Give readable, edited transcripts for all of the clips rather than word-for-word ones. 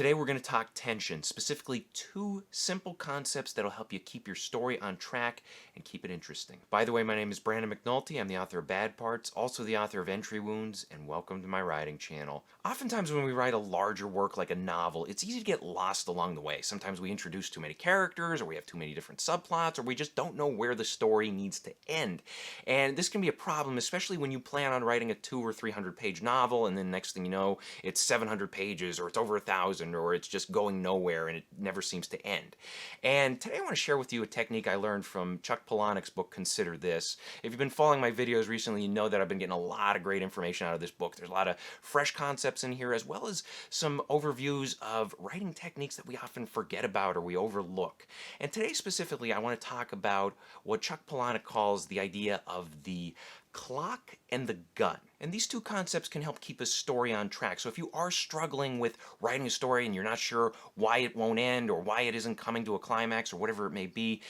Today we're going to talk tension, specifically two simple concepts that'll help you keep your story on track and keep it interesting. By the way, my name is Brandon McNulty. I'm the author of Bad Parts, also the author of Entry Wounds, and welcome to my writing channel. Oftentimes when we write a larger work like a novel, it's easy to get lost along the way. Sometimes we introduce too many characters, or we have too many different subplots, or we just don't know where the story needs to end. And this can be a problem, especially when you plan on writing a 200 or 300 page novel, and then next thing you know, it's 700 pages, or it's over 1,000, or it's just going nowhere and it never seems to end. And today I want to share with you a technique I learned from Chuck Palahniuk's book, Consider This. If you've been following my videos recently, you know that I've been getting a lot of great information out of this book. There's a lot of fresh concepts in here, as well as some overviews of writing techniques that we often forget about or we overlook. And today specifically, I want to talk about what Chuck Palahniuk calls the idea of the clock and the gun. And these two concepts can help keep a story on track. So if you are struggling with writing a story and you're not sure why it won't end or why it isn't coming to a climax or whatever it may be,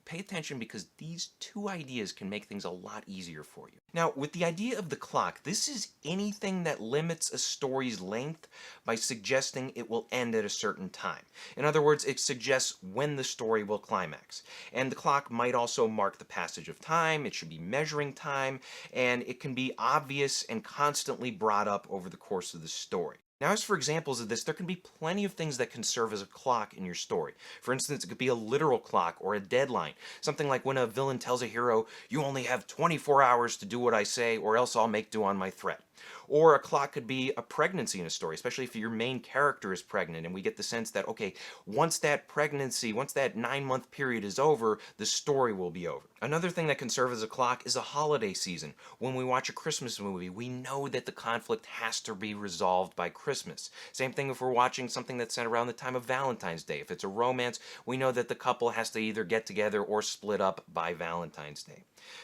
pay attention because these two ideas can make things a lot easier for you. Now, with the idea of the clock, this is anything that limits a story's length by suggesting it will end at a certain time. In other words, it suggests when the story will climax. And the clock might also mark the passage of time, it should be measuring time, and it can be obvious and constantly brought up over the course of the story. Now, as for examples of this, there can be plenty of things that can serve as a clock in your story. For instance, it could be a literal clock or a deadline. Something like when a villain tells a hero, "You only have 24 hours to do what I say or else I'll make do on my threat." Or a clock could be a pregnancy in a story, especially if your main character is pregnant and we get the sense that, okay, once that 9-month period is over, the story will be over. Another thing that can serve as a clock is a holiday season. When we watch a Christmas movie, we know that the conflict has to be resolved by Christmas. Same thing if we're watching something that's set around the time of Valentine's Day. If it's a romance, we know that the couple has to either get together or split up by Valentine's Day.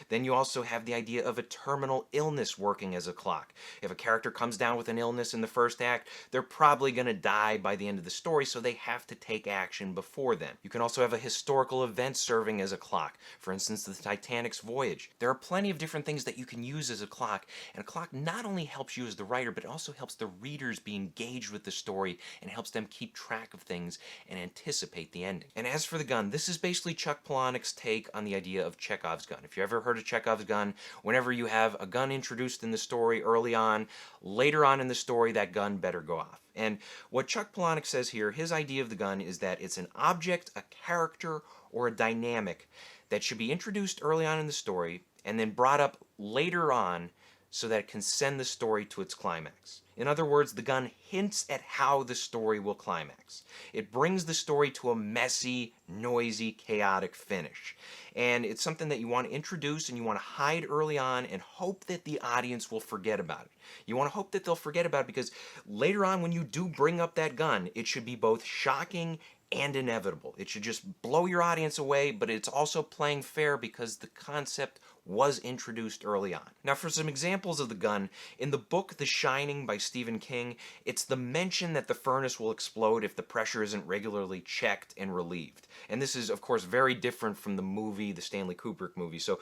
Then you also have the idea of a terminal illness working as a clock. If a character comes down with an illness in the first act, they're probably going to die by the end of the story, so they have to take action before then. You can also have a historical event serving as a clock. For instance, the Titanic's voyage. There are plenty of different things that you can use as a clock, and a clock not only helps you as the writer, but it also helps the readers be engaged with the story and helps them keep track of things and anticipate the ending. And as for the gun, this is basically Chuck Palahniuk's take on the idea of Chekhov's gun. If you ever heard of Chekhov's gun, whenever you have a gun introduced in the story early on, later on in the story, that gun better go off. And what Chuck Palahniuk says here, his idea of the gun is that it's an object, a character, or a dynamic that should be introduced early on in the story and then brought up later on so that it can send the story to its climax. In other words, the gun hints at how the story will climax. It brings the story to a messy, noisy, chaotic finish. And it's something that you want to introduce and you want to hide early on and hope that the audience will forget about it. You want to hope that they'll forget about it because later on when you do bring up that gun, it should be both shocking and inevitable. It should just blow your audience away, but it's also playing fair because the concept was introduced early on. Now for some examples of the gun, in the book The Shining by Stephen King, it's the mention that the furnace will explode if the pressure isn't regularly checked and relieved. And this is of course very different from the movie, the Stanley Kubrick movie. So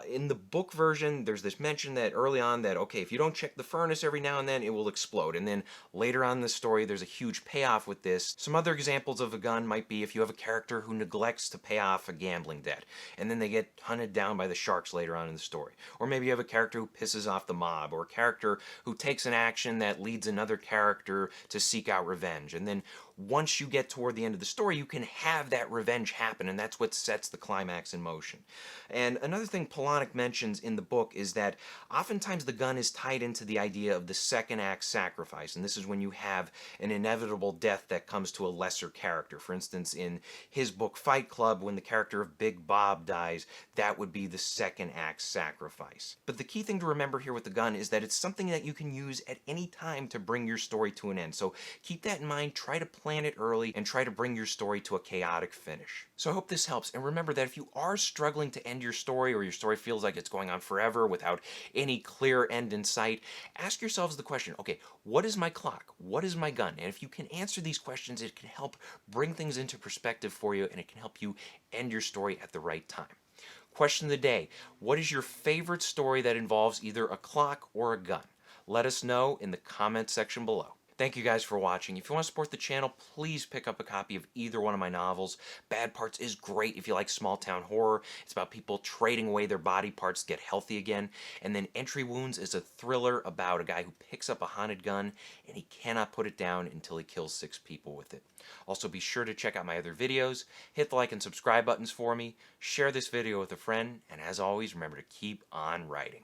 in the book version, there's this mention that early on that, okay, if you don't check the furnace every now and then, it will explode. And then later on in the story, there's a huge payoff with this. Some other examples of a gun might be if you have a character who neglects to pay off a gambling debt, and then they get hunted down by the sharks later on in the story. Or maybe you have a character who pisses off the mob, or a character who takes an action that leads another character to seek out revenge. And then once you get toward the end of the story, you can have that revenge happen, and that's what sets the climax in motion. And another thing Palahniuk mentions in the book is that oftentimes the gun is tied into the idea of the second act sacrifice, and this is when you have an inevitable death that comes to a lesser character. For instance, in his book Fight Club, when the character of Big Bob dies, that would be the second act sacrifice. But the key thing to remember here with the gun is that it's something that you can use at any time to bring your story to an end. So keep that in mind, try to plan it early, and try to bring your story to a chaotic finish. So I hope this helps, and remember that if you are struggling to end your story, or your story feels like it's going on forever without any clear end in sight, ask yourselves the question, okay, what is my clock? What is my gun? And if you can answer these questions, it can help bring things into perspective for you, and it can help you end your story at the right time. Question of the day, what is your favorite story that involves either a clock or a gun? Let us know in the comment section below. Thank you guys for watching. If you want to support the channel, please pick up a copy of either one of my novels. Bad Parts is great if you like small town horror. It's about people trading away their body parts to get healthy again. And then Entry Wounds is a thriller about a guy who picks up a haunted gun and he cannot put it down until he kills 6 people with it. Also, be sure to check out my other videos, hit the like and subscribe buttons for me, share this video with a friend, and as always, remember to keep on writing.